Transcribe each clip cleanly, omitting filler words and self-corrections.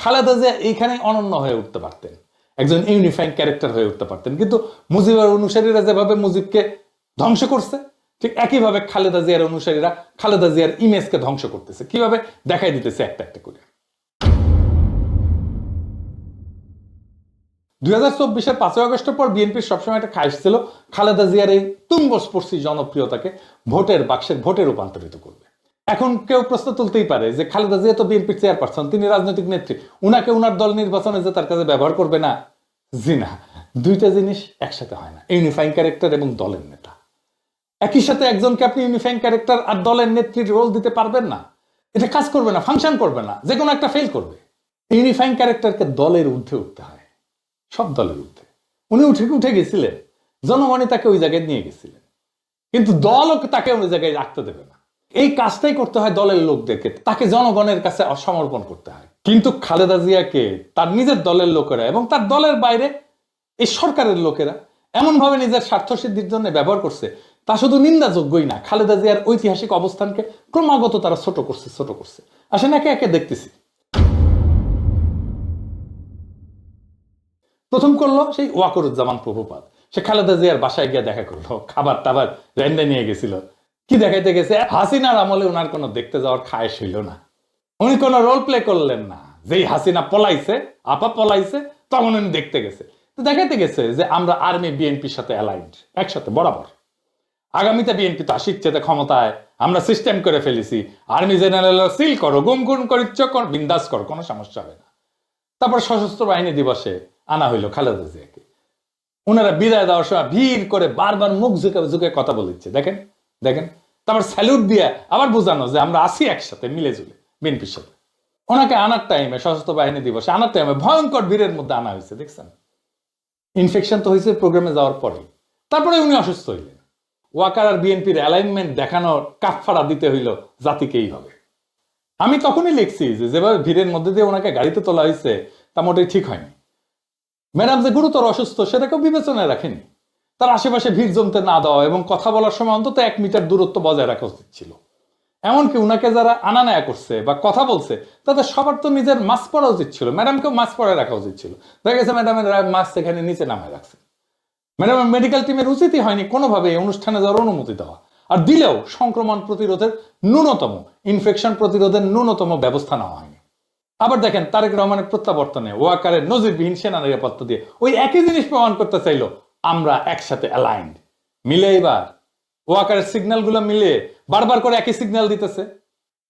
খালেদা জিয়া এইখানে অনন্য হয়ে উঠতে পারতেন, একজন ইউনিফাইং ক্যারেক্টার হয়ে উঠতে পারতেন। কিন্তু মুজিবের অনুসারীরা যেভাবে মুজিবকে ধ্বংস করছে, ঠিক একইভাবে খালেদা জিয়ার অনুসারীরা খালেদা জিয়ার ইমেজকে ধ্বংস করতেছে। কিভাবে দেখাই দিতেছে একটা একটা করে। 2024-এর 5ই আগস্টের পর বিএনপির সবসময় একটা খায়েশ ছিল খালেদা জিয়ার এই তুঙ্গস্পর্শী জনপ্রিয়তাকে ভোটের বাক্সের ভোটে রূপান্তরিত করবে। এখন কেউ প্রশ্ন তুলতেই পারে যে খালেদা জিয়া তো বিএনপির চেয়ারপারসন, তিনি রাজনৈতিক নেত্রী, উনাকে উনার দল নির্বাচনে যে তার কাছে ব্যবহার করবে না। জি না, দুইটা জিনিস একসাথে হয় না, ইউনিফাইং ক্যারেক্টার এবং দলের নেতা। একই সাথে একজনকে আপনি ইউনিফাইং ক্যারেক্টার আর দলের নেত্রীর রোল দিতে পারবেন না, এটা কাজ করবে না, ফাংশন করবে না, যে কোনো একটা ফেল করবে। ইউনিফাইং ক্যারেক্টারকে দলের ঊর্ধ্বে উঠতে হয়, সব দলের ঊর্ধ্বে। উনি উঠে গেছিলেন, জনগণই তাকে ওই জায়গায় নিয়ে গেছিলেন, কিন্তু দলও তাকে ওই জায়গায় রাখতে দেবে না। এই কাজটাই করতে হয় দলের লোকদেরকে, তাকে জনগণের কাছে সমর্পণ করতে হয়। কিন্তু খালেদা জিয়াকে তার নিজের দলের লোকেরা এবং তার দলের বাইরে এই সরকারের লোকেরা এমন ভাবে নিজের স্বার্থ সিদ্ধির জন্য ব্যবহার করছে, তা শুধু নিন্দাযোগ্যই না, খালেদা জিয়ার ঐতিহাসিক অবস্থানকে ক্রমাগত তারা ছোট করছে। আসেন একে একে দেখতেছি। প্রথম করলো সেই ওয়াকরুজ্জামান প্রভুপাত, সে খালেদা জিয়ার বাসায় গিয়ে দেখা করলো, খাবার টাবার রেন্ডে নিয়ে গেছিল। কি দেখাইতে গেছে? হাসিনার আমলে ওনার কোনো দেখতে যাওয়ার খায়েশ হইল না, উনি কোনো রোল প্লে করলেন না। যেই হাসিনা পলাইছে, আপা পলাইছে, তখন উনি দেখতে গেছে। তো দেখাইতে গেছে যে আমরা আর্মি বিএনপির সাথে অ্যালাইন্ড, একসাথে বরাবর। আগামীতে বিএনপি তো আসিচ্ছে ক্ষমতায়, আমরা সিস্টেম করে ফেলেছি, আর্মি জেনারেল সিল করো, গুম করিচ্ছ কর, বিন্দাস করো, কোনো সমস্যা হবে না। তারপর সশস্ত্র বাহিনী দিবসে আনা হইলো খালেদা জিয়াকে। ওনারা বিদায় দেওয়ার সময় ভিড় করে বারবার মুখ ঝুঁকে কথা বলিচ্ছে, দেখেন। তারপর স্যালুট দিয়ে আবার বোঝানো যে আমরা আসি একসাথে মিলে জুলে বিএনপির সাথে। ওনাকে আনার টাইমে, সশস্ত্র বাহিনী দিবসে আনার টাইমে ভয়ঙ্কর ভিড়ের মধ্যে আনা হয়েছে, দেখছেন। ইনফেকশন তো হয়েছে প্রোগ্রামে যাওয়ার পরে। তারপরে উনি অসুস্থ হইলেন। ওয়াকার আর বিএনপির অ্যালাইনমেন্ট দেখানোর কাফফারা দিতে হইল জাতিকেই হবে। আমি তখনই লিখছি যে যেভাবে ভিড়ের মধ্যে দিয়ে ওনাকে গাড়িতে তোলা হয়েছে তা মোটেই ঠিক হয়নি। ম্যাডাম যে গুরুতর অসুস্থ সেটাকেও বিবেচনায় রাখেনি। তার আশেপাশে ভিড় জমতে না দেওয়া এবং কথা বলার সময় অন্তত 1 মিটার দূরত্ব বজায় রাখা উচিত ছিল। এমনকি উনাকে যারা আনা নেয়া করছে বা কথা বলছে তাদের সবার তো নিজের মাস্ক পরা উচিত ছিল, ম্যাডামকেও মাস্ক পরে রাখা উচিত ছিল। দেখা গেছে ম্যাডামের মাস্ক এখানে নিচে নামায় রাখছে। ম্যাডামের মেডিকেল টিমের উচিতই হয়নি কোনোভাবে এই অনুষ্ঠানে যাওয়ার অনুমতি দেওয়া, আর দিলেও সংক্রমণ প্রতিরোধের ন্যূনতম, ইনফেকশন প্রতিরোধের ন্যূনতম ব্যবস্থা নেওয়া হয়নি। আবার দেখেন তারেক রহমানের প্রত্যাবর্তনে ওয়াকারের নজিরবিহীন সেনা নিরাপত্তা দিয়ে ওই একই জিনিস প্রমাণ করতে চাইলো আমরা একসাথে অ্যালাইন্ড। মিলে এবার ওয়াকারের সিগন্যাল গুলো মিলে বারবার করে একই সিগন্যাল দিতেছে।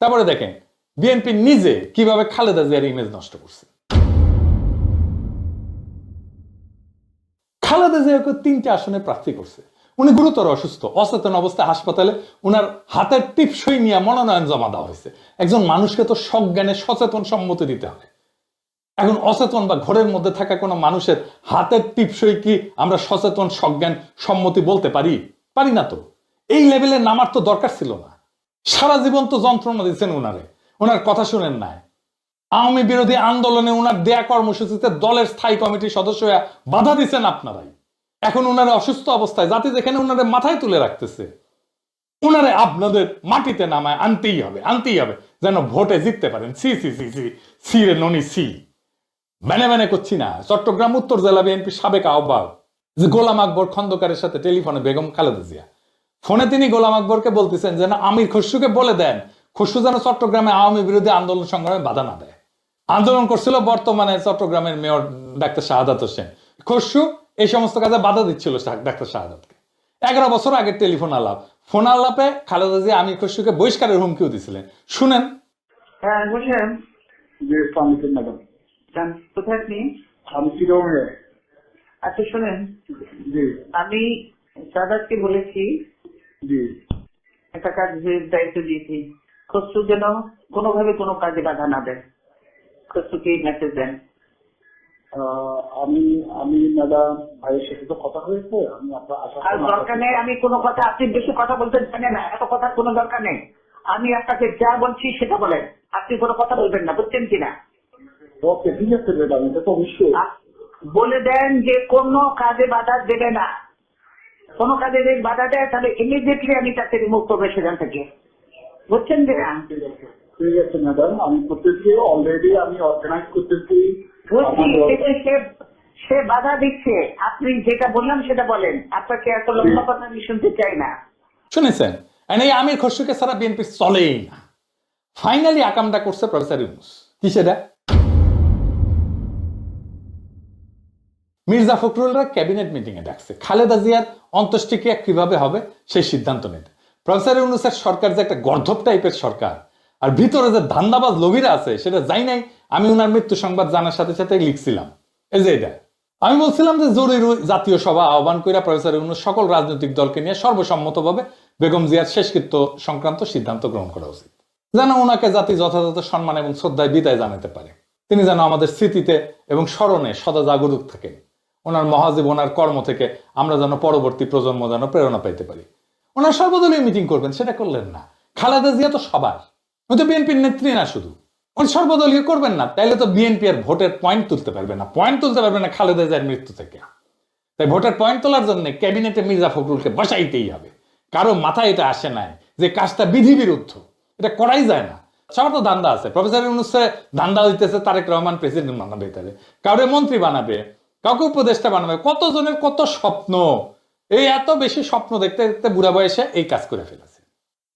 তারপরে দেখেন বিএনপি নিজে কিভাবে খালেদা জিয়ার ইমেজ নষ্ট করছে। খালেদা জিয়াকে 3টে আসনে প্রার্থী করছে। উনি গুরুতর অসুস্থ, অচেতন অবস্থায় হাসপাতালে, উনার হাতের টিপসই নিয়ে মনোনয়ন জমা দেওয়া হয়েছে। একজন মানুষকে তো সজ্ঞানে সচেতন সম্মতি দিতে হবে। এখন অচেতন বা ঘরের মধ্যে থাকা কোনো মানুষের হাতের টিপসই কি আমরা সচেতন সজ্ঞান সম্মতি বলতে পারি না তো। এই লেভেলে নামার তো দরকার ছিল না। সারা জীবন তো যন্ত্রণা দিচ্ছেন উনারে, ওনার কথা শুনেন নাই। আওয়ামী বিরোধী আন্দোলনে উনার দেয়া কর্মসূচিতে দলের স্থায়ী কমিটির সদস্য বাধা দিচ্ছেন আপনারাই। এখন উনারে অসুস্থ অবস্থায় জাতি যেখানে উনারে মাথায় তুলে রাখতেছে, উনারে আপনাদের মাটিতে নামায় আনতেই হবে যেন ভোটে জিততে পারেন। সি রে ননি সি। মানে করছি না। চট্টগ্রাম উত্তর জেলা বিএনপির সাবেক আহ্বায়ক যে গোলাম আকবর খন্দকারের সাথে টেলিফোনে বেগম খালেদা জিয়া ফোনে তিনি গোলাম আকবরকে বলতেছেন যেন আমির খসরুকে বলে দেন খসরু যেন চট্টগ্রামে আওয়ামী বিরোধী আন্দোলন সংগ্রামে বাধা না দেয়। আন্দোলন করছিল বর্তমানে চট্টগ্রামের মেয়র ডাক্তার শাহাদাত হোসেন। খসরু এই সমস্ত কাজে বাধা দিচ্ছিল ডাক্তার শাহাদাতকে। 11 বছর আগের টেলিফোন আলাপ। ফোন আলাপে খালেদা জিয়া আমির খসরুকে বহিষ্কারের হুমকিও দিছিলেন। শুনেন। হ্যাঁ বসেন। জি সালামালাইকুম ম্যাডাম। কোথায় আপনি? আমি চিরঙে। আচ্ছা শোনেন, জি আমি শাহাদাতকে বলেছি জি একটা কাজের দায়িত্ব দিয়েছি, খসরু যেন কোনোভাবে কোনো কাজে বাধা না দেয়। খসরুকে মেসেজ দেন। আমি ম্যাডাম ভাইয়ের সাথে তো কথা হয়েছে, আমি আপনার আর দরকার নেই, আমি কোনো কথা, আপনি বেশি কথা বলতে জানেন না, এত কথার কোনো দরকার নেই। আমি আপনাকে যা বলছি সেটা বলেন, আপনি কোনো কথা বলবেন না, বুঝছেন কিনা? ওকে ঠিক আছে ম্যাডাম, এটা তো অবশ্যই বলে দেন যে কোনো কাজে বাধা দেবে না। কোনো কাজে যদি বাধা দেয় তাহলে ইমিডিয়েটলি আমি তাকে রিমুভ করবো সেখান থেকে, বুঝছেন কিনা? ঠিক আছে ম্যাডাম, আমি করতেছি, অলরেডি আমি অর্গানাইজ করতেছি। বলছি সে বাধা দিচ্ছে, আপনি যেটা বললাম সেটা বলেন, আপনাকে এত লম্বা কথা আমি শুনতে চাই না। শুনেছেন? And এই আমির খসরুকে ছাড়া বিএনপি চলেই না। ফাইনালি আকামটা করছে প্রফেসর ইউনূস। কি সেটা? মির্জা ফখরুলরা ক্যাবিনেট মিটিং এ ডাকছে খালেদা জিয়ার অন্ত্যেষ্টিক্রিয়া কিভাবে হবে সেই সিদ্ধান্ত নিতে। প্রফেসর ইউনূসের সরকার যে একটা গর্ধব টাইপের সরকার, আর ভিতরে যে ধান্দাবাজ লোভীরা আছে সেটা যাই নাই। আমি ওনার মৃত্যু সংবাদ জানার সাথে সাথে লিখছিলাম এই যে এটা। আমি বলছিলাম যে জরুরি জাতীয় সভা আহ্বান করে প্রফেসর ইউনূস সকল রাজনৈতিক দলকে নিয়ে সর্বসম্মতভাবে বেগম জিয়ার শেষকৃত্য সংক্রান্ত সিদ্ধান্ত গ্রহণ করা উচিত, যেন ওনাকে জাতি যথাযথ সম্মান এবং শ্রদ্ধায় বিদায় জানাতে পারে। তিনি যেন আমাদের স্মৃতিতে এবং স্মরণে সদা জাগরুক থাকেন। ওনার মহাজীব, ওনার কর্ম থেকে আমরা যেন পরবর্তী প্রজন্ম যেন প্রেরণা পাইতে পারি। ওনার সর্বদলীয় মিটিং করবেন, সেটা করলেন না। খালেদা জিয়া তো সবার, ওই তো বিএনপির নেত্রী না শুধু। উনি সর্বদলীয় করবেন না, তাইলে তো বিএনপি আর ভোটের পয়েন্ট তুলতে পারবে না। পয়েন্ট তুলতে পারবে না খালেদা জিয়ার মৃত্যু থেকে। তাই ভোটের পয়েন্ট তোলার জন্য ক্যাবিনেটে মির্জা ফখরুলকে বসাইতেই হবে। কারো মাথায় এটা আসে নাই যে কাজটা বিধি বিরুদ্ধ, এটা করাই যায় না। সবার তো ধান্দা আছে। প্রফেসর ইউনূসের ধান্দা হইতেছে তারেক রহমান প্রেসিডেন্ট বানাবে, তাহলে কাউরে মন্ত্রী বানাবে, কাউকে উপদেষ্টা বানাবে। কতজনের কত স্বপ্ন, এই এত বেশি স্বপ্ন দেখতে দেখতে বুড়া বয়সে এই কাজ করে ফেলেছে।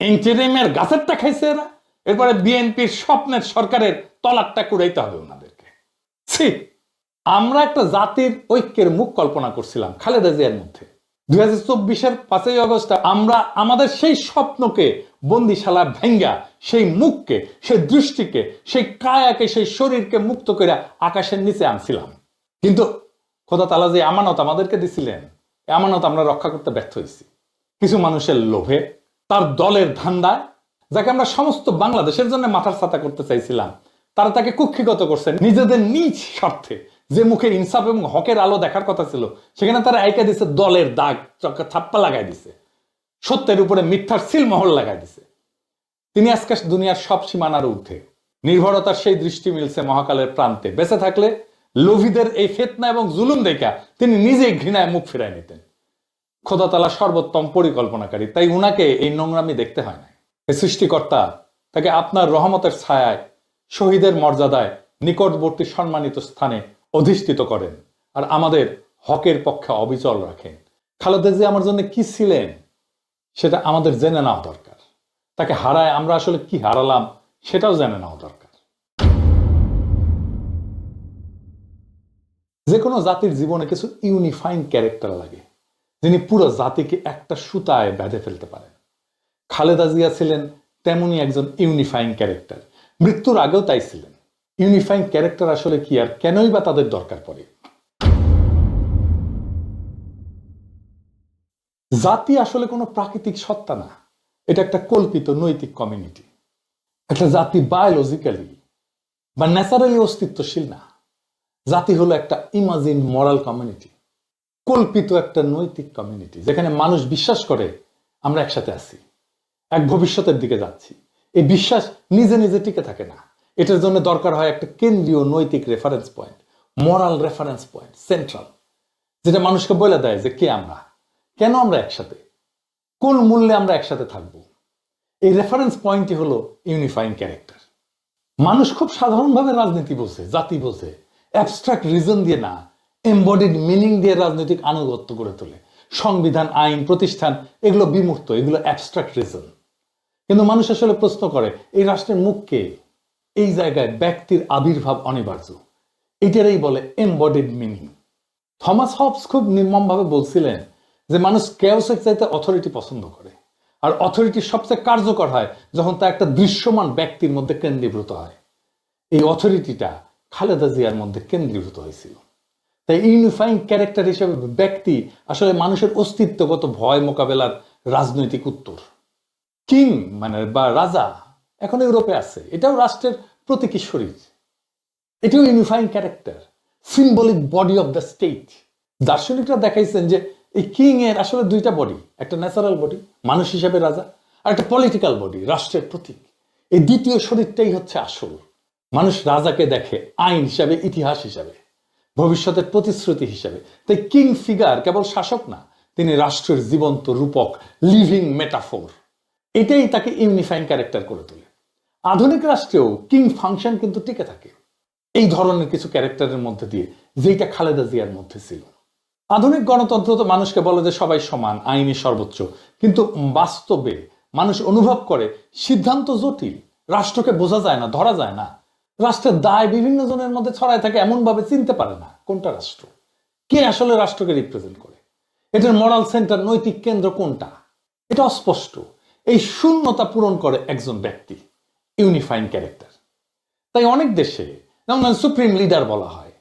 ইন্টারিমের গাছেরটা খাইছে এরা, এরপরে বিএনপির স্বপ্নের সরকারের তলাকটা কুড়াইতে হবে ওনাদেরকে। আমরা একটা জাতির ঐক্যের মুখ কল্পনা করছিলাম খালেদা জিয়ার মধ্যে। 2024-এর 5ই আগস্ট আমরা আমাদের সেই স্বপ্নকে বন্দিশালা ভেঙ্গা, সেই মুখকে, সেই দৃষ্টিকে, সেই কায়াকে, সেই শরীরকে মুক্ত করে আকাশের নিচে আনছিলাম। কিন্তু খোদা তাআলা যে আমানত আমাদেরকে দিছিলেন, আমানত আমরা রক্ষা করতে ব্যর্থ হয়েছি। কিছু মানুষের লোভে, তার দলের ধান্দায়, যাকে আমরা সমস্ত বাংলাদেশের জন্য মাথার ছাতা করতে চাইছিলাম, তারা তাকে কুক্ষিগত করছে নিজেদের নিজ স্বার্থে। যে মুখে ইনসাফ এবং হকের আলো দেখার কথা ছিল, সেখানে তারা আইকা দিছে দলের দাগ, ছাপ্পা লাগাই দিছে, সত্যের উপরে মিথ্যার সিলমোহর লাগাই দিছে। তিনি আজকে দুনিয়ার সব সীমানার ঊর্ধ্বে। নির্ভরতার সেই দৃষ্টি মিলছে মহাকালের প্রান্তে। বেঁচে থাকলে লোভীদের এই ফেতনা এবং জুলুম দেখা তিনি নিজেই ঘৃণায় মুখ ফিরায় নিতেন। খোদা তাআলা সর্বোত্তম পরিকল্পনাকারী, তাই উনাকে এই নোংরামি দেখতে হয় না। এই সৃষ্টিকর্তা তাকে আপনার রহমতের ছায়ায়, শহীদের মর্যাদায়, নিকটবর্তী সম্মানিত স্থানে অধিষ্ঠিত করেন, আর আমাদের হকের পক্ষে অবিচল রাখেন। খালেদা জিয়া আমার জন্য কি ছিলেন সেটা আমাদের জেনে নেওয়া দরকার। তাকে হারায় আমরা আসলে কি হারালাম সেটাও জেনে নেওয়া দরকার। যে কোনো জাতির জীবনে কিছু ইউনিফাইং ক্যারেক্টার লাগে, যিনি পুরো জাতিকে একটা সুতায় বেঁধে ফেলতে পারেন। খালেদা জিয়া ছিলেন তেমনই একজন ইউনিফাইং ক্যারেক্টার। মৃত্যুর আগেও তাই ছিলেন। ইউনিফাইং ক্যারেক্টার আসলে কি, আর কেনই বা তাদের দরকার পড়ে? জাতি আসলে কোনো প্রাকৃতিক সত্তা না, এটা একটা কল্পিত নৈতিক কমিউনিটি। একটা জাতি বায়োলজিক্যালি বা ন্যাচারালি অস্তিত্বশীল না। জাতি হলো একটা ইমাজিন মরাল কমিউনিটি, কল্পিত একটা নৈতিক কমিউনিটি, যেখানে মানুষ বিশ্বাস করে আমরা একসাথে আছি, এক ভবিষ্যতের দিকে যাচ্ছি। এই বিশ্বাস নিজে নিজে টিকে থাকে না। এটার জন্য দরকার হয় একটা কেন্দ্রীয় নৈতিক রেফারেন্স পয়েন্ট, মরাল রেফারেন্স পয়েন্ট, সেন্ট্রাল, যেটা মানুষকে বলে দেয় যে কে আমরা, কেন আমরা একসাথে, কোন মূল্যে আমরা একসাথে থাকবো। এই রেফারেন্স পয়েন্টই হলো ইউনিফাইং ক্যারেক্টার। মানুষ খুব সাধারণভাবে রাজনীতি বোঝে, জাতি বোঝে, অ্যাবস্ট্রাক্ট রিজন দিয়ে না, এমবডিড মিনিং দিয়ে রাজনৈতিক আনুগত্য করে তোলে। সংবিধান, আইন, প্রতিষ্ঠান এগুলো বিমূর্ত, এগুলো অ্যাবস্ট্রাক্ট রিজন। কিন্তু মানুষ আসলে প্রশ্ন করে এই রাষ্ট্রের মুখ কে? এই জায়গায় ব্যক্তির আবির্ভাব অনিবার্য। এটারই বলে এমবডিড মিনিং। থমাস হবস খুব নির্মমভাবে বলছিলেন যে মানুষ কেওসের চাইতে অথরিটি পছন্দ করে, আর অথরিটি সবচেয়ে কার্যকর হয় যখন তা একটা দৃশ্যমান ব্যক্তির মধ্যে কেন্দ্রীভূত হয়। এই অথরিটিটা খালেদা জিয়ার মধ্যে কেন্দ্রীভূত হয়েছিল। তাই ইউনিফাইং ক্যারেক্টার হিসেবে ব্যক্তি আসলে মানুষের অস্তিত্বগত ভয় মোকাবেলার রাজনৈতিক উত্তর। কিং মানে বা রাজা এখন ইউরোপে আছে, এটাও রাষ্ট্রের প্রতীকী শরীর, এটাও unifying character, symbolic body of the state. দার্শনিকরা দেখাইছেন যে এই কিং এর আসলে দুইটা বডি, একটা ন্যাচারাল বডি মানুষ হিসাবে রাজা, আর একটা পলিটিক্যাল বডি রাষ্ট্রের প্রতীক। এই দ্বিতীয় শরীরটাই হচ্ছে আসল। মানুষ রাজাকে দেখে আইন হিসাবে, ইতিহাস হিসাবে, ভবিষ্যতের প্রতিশ্রুতি হিসাবে। তাই কিং ফিগার কেবল শাসক না, তিনি রাষ্ট্রের জীবন্ত রূপক, লিভিং মেটাফোর। এটাই তাকে ইউনিফাইং ক্যারেক্টার করে তোলে। আধুনিক রাষ্ট্রেও কিং ফাংশন কিন্তু টিকে থাকে এই ধরনের কিছু ক্যারেক্টারের মধ্যে দিয়ে, যেটা খালেদা জিয়ার মধ্যে ছিল। আধুনিক গণতন্ত্র তো মানুষকে বলে যে সবাই সমান, আইনি সর্বোচ্চ, কিন্তু বাস্তবে মানুষ অনুভব করে সিদ্ধান্ত জটিল, রাষ্ট্রকে বোঝা যায় না, ধরা যায় না, রাষ্ট্রের দায় বিভিন্ন জনের মধ্যে ছড়ায় থাকে, এমন ভাবে চিনতে পারে না কোনটা রাষ্ট্র, কে আসলে রাষ্ট্রকে রিপ্রেজেন্ট করে, এটার মোরাল সেন্টার, নৈতিক কেন্দ্র কোনটা, এটা অস্পষ্ট। এই শূন্যতা পূরণ করে একজন ব্যক্তি, ইউনিফাইং ক্যারেক্টার। তাই অনেক দেশে যেমন সুপ্রিম লিডার বলা হয়,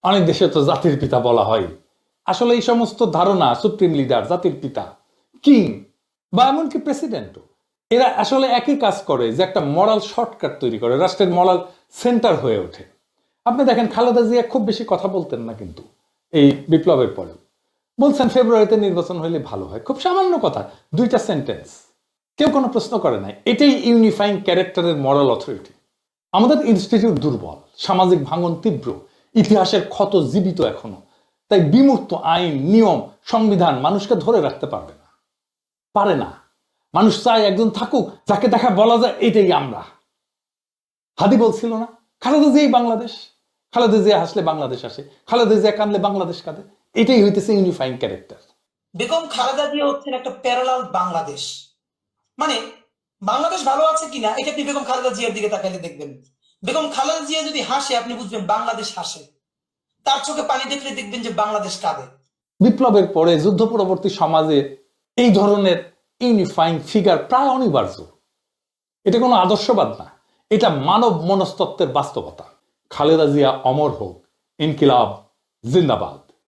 অনেক দেশে তো জাতির পিতা বলা হয়। আসলে এই সমস্ত ধারণা, সুপ্রিম লিডার, জাতির পিতা, কিং বা এমনকি প্রেসিডেন্টও, এরা আসলে একই কাজ করে, যে একটা মরাল শর্টকাট তৈরি করে, রাষ্ট্রের মরাল সেন্টার হয়ে ওঠে। আপনি দেখেন খালেদা জিয়া খুব বেশি কথা বলতেন না, কিন্তু এই বিপ্লবের পরে বলছেন ফেব্রুয়ারিতে নির্বাচন হলে ভালো হয়, খুব সামান্য কথা, 2টা সেন্টেন্স, কেউ কোনো প্রশ্ন করে নাই। এটাই ইউনিফাইং ক্যারেক্টারের মরাল অথরিটি। আমাদের ইনস্টিটিউট দুর্বল, সামাজিক ভাঙন তীব্র, ইতিহাসের ক্ষত জীবিত এখনো। তাই বিমূর্ত আইন, নিয়ম, সংবিধান মানুষকে ধরে রাখতে পারবে না, পারে না। মানুষ চায় একজন থাকুক যাকে দেখা বলা যায় এটাই আমরা। হাদি বলছিল না, খালেদা জিয়াই বাংলাদেশ, খালেদা জিয়া হাসলে বাংলাদেশ আসে, খালেদা জিয়া কাঁদলে বাংলাদেশ কাঁদে। এটাই হইতেছে ইউনিফাইং ক্যারেক্টার। বেগম খালেদা জিয়া হচ্ছেন একটা প্যারালাল বাংলাদেশ। মানে বাংলাদেশ ভালো আছে কিনা এটা আপনি বেগম খালেদা জিয়ার দিকে তাকাইলে দেখবেন। বেগম খালেদা জিয়া যদি হাসে আপনি বুঝবেন বাংলাদেশ হাসে, তার চোখে পানি দেখলে দেখবেন যে বাংলাদেশ কাঁদে। বিপ্লবের পরে যুদ্ধ পরবর্তী সমাজে এই ধরনের ইউনিফাইং ফিগার প্রায় অনিবার্য। এটা কোনো আদর্শবাদ না, এটা মানব মনস্তত্ত্বের বাস্তবতা। খালেদা জিয়া অমর হোক, ইনকিলাব জিন্দাবাদ।